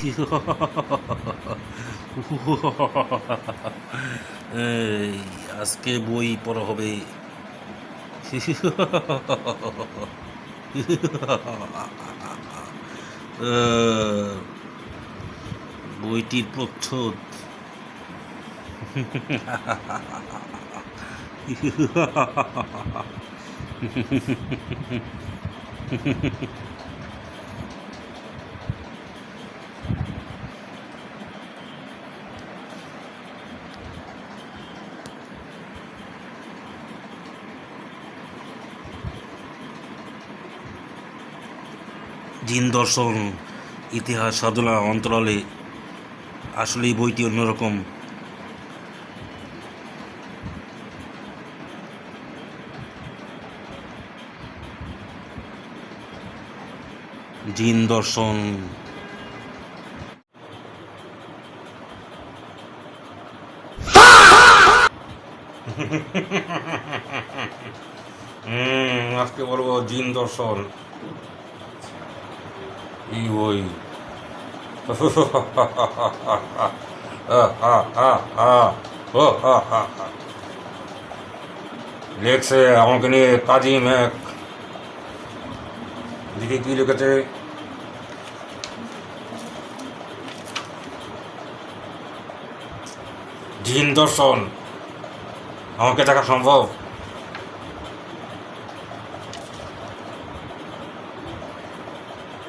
এই, আজকে বই পড়া হবে। বইটির প্রচ্ছদ। জিন দর্শন, ইতিহাস, সাধনা, অন্তরালে। আসলে এই বইটি অন্যরকম। জিন দর্শন। আজকে বলবো জিন দর্শন, এই বই। লেখছে আমাকে নিয়ে কাজী ম্যাক। দেখি কি লিখেছে। জিন দর্শন আমাকে দেখা সম্ভব?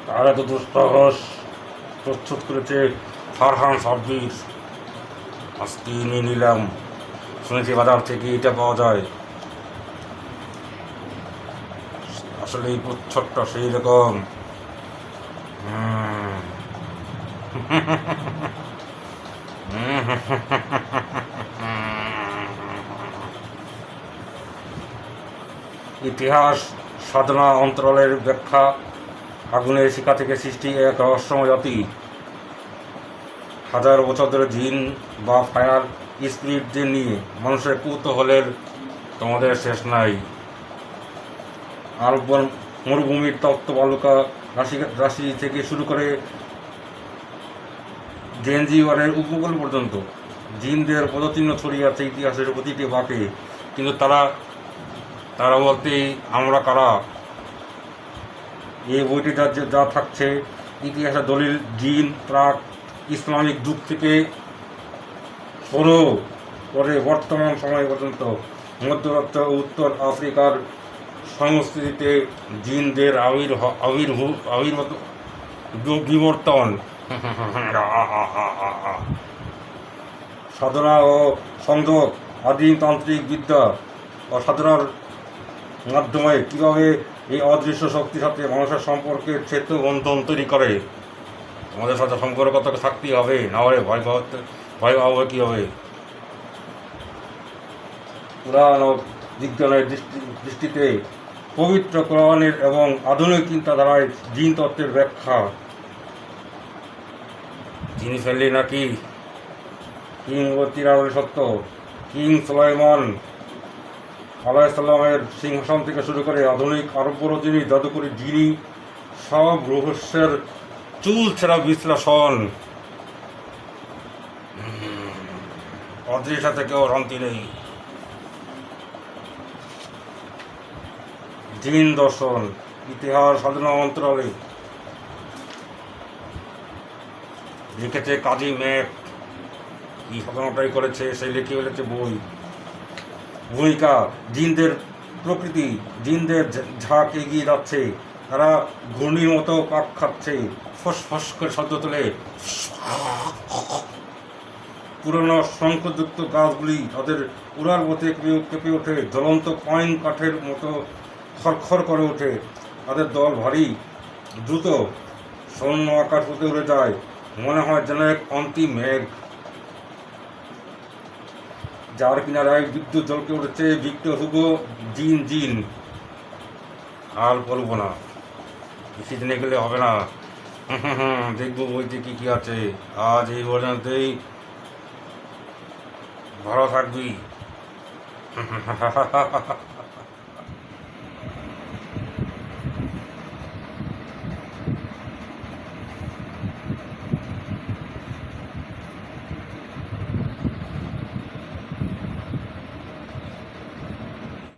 তারা তো দুঃসাহস প্রস্তুত করেছে ফারহান সাব্বির। আজকে নিয়ে নিলাম, শুনেছি বাজার থেকে এটা পাওয়া যায়। আসলে এই প্রচ্ছদটা সেই রকম। ইতিহাস, সাধনা, অন্তরালের ব্যাখ্যা। আগুনের শিখা থেকে সৃষ্টি এক রহস্যময় জাতি। হাজার বছর ধরে জিন বা ফায়ার স্পিরিটদের নিয়ে মানুষের কৌতূহলের তোমাদের শেষ নাই। আরবন মরুভূমির তপ্ত বালুকা রাশি থেকে শুরু করে জেনজিওয়ারের উপকূল পর্যন্ত জিনদের পদচিহ্ন ছড়িয়ে আছে ইতিহাসের প্রতিটি বাঁকে। কিন্তু তারা বলতে আমরা কারা? এই বইটি যা থাকছে ইতিহাসের দলিল। জিন প্রাক ইসলামিক যুগ থেকে শুরু করে বর্তমান সময় পর্যন্ত মধ্যপ্রাচ্য ও উত্তর আফ্রিকার সংস্কৃতিতে জিনদের বিবর্তন, সাধনা ও সংযোগ, আদিম তান্ত্রিক বিদ্যা ও সাধনার মাধ্যমে কীভাবে এই অদৃশ্য শক্তির সাথে মানুষের সম্পর্কের সেতু বন্ধন তৈরি করে। আমাদের সাথে সম্পর্ক থাকতেই হবে, না হলে ভয় পাবো কী হবে? পুরাণ ও বিজ্ঞানের দৃষ্টিতে পবিত্র কোরআনের এবং আধুনিক চিন্তাধারায় জিন তত্ত্বের ব্যাখ্যা। জিন ফেললি নাকি কিংবদন্তির সত্য। কিং সুলাইমান আলাইহিসসালামের সিংহাসন থেকে শুরু করে আধুনিক আরব যিনি জাদুকরী জিনি, সব রহস্যের চুল ছেঁড়া বিশ্লেষণ। অদৃশ্য সাথে কেউ ভ্রান্তি নেই। জিন দর্শন, ইতিহাস, সাধনা, অন্তরালে। লিখেছে কাজী ম্যাক। কি সাধনাটাই করেছে, সেই লিখে ফেলেছে বই। ভূমিকা, জিনদের প্রকৃতি। জিনদের ঝাঁক এগিয়ে যাচ্ছে, তারা ঘূর্ণির মতো পাক খাচ্ছে, ফস ফস করে শব্দ তোলে। পুরনো শঙ্খযুক্ত গাছগুলি তাদের উড়ার পথে কেঁপে ওঠে, জ্বলন্ত কয়েন কাঠের মতো খরখর করে ওঠে। তাদের দল ভারী, দ্রুত, শূন্য আকাশ হতে উড়ে যায়, মনে হয় যেন এক অন্তিম মেঘ, যার কিনারায় বিদ্যুৎ জলকে উঠেছে। Victor Hugo. জিন জিন। আর বলবো না, বেশি দিনে গেলে হবে না। দেখবো বইতে কি কি আছে। আজ এই পর্যন্তই। ভালো থাকবি।